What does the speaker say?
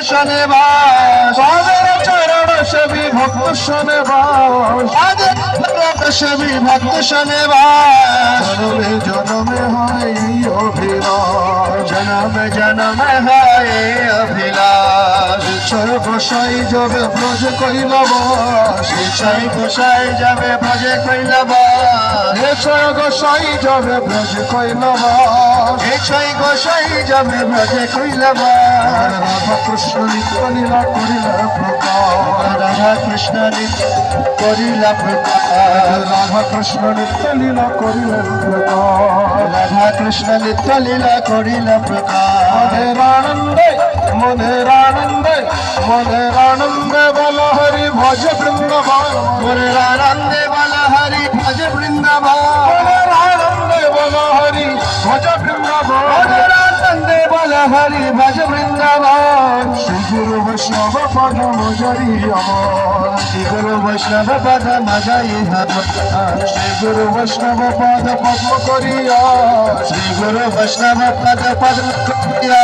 শনে বাস তাদের চরণ সেবী ভক্ত শোনে বাস তাদের সেবী ভক্ত শনে বাস জনমে জনমে হয় এই অভিলাষ জনমে জনমে হয় এই অভিলাষ ঈশ্বর গোসাই যাবে ব্রজ কৈলাবাস ঈশ্বর গোসাই যাবে ভজে কৈলাবাস ঈশ্বর গোসাই যাবে ব্রজ কৈলাবাস ঈশ্বর গোসাই যাবে ভজে কৈলাবাস রাধা কৃষ্ণ নিত্য লীলা করিল প্রকাশ রাধা কৃষ্ণ নিত্য করিলা প্রকাশ রাধা কৃষ্ণ নিত্য লীলা করিল প্রকাশ রাধা কৃষ্ণ নিত্য লীলা করিলা প্রকাশ মনের আনন্দে মনের আনন্দে মনের আনন্দে বল হরি ভজ বৃন্দাবন মনের আনন্দে বল হরি ভজ বৃন্দাবন মনের আনন্দে বল হরি ভজ বৃন্দাবন মনের আনন্দে বল হরি ভজ বৃন্দাবন শ্রী গুরু বৈষ্ণব পদ মজরি আমার শ্রী গুরু বৈষ্ণব পদ মজাই শ্রী গুরু বৈষ্ণব পদ পদ্ম করিয়া শ্রী গুরু বৈষ্ণব পদ পদ্ম করিয়া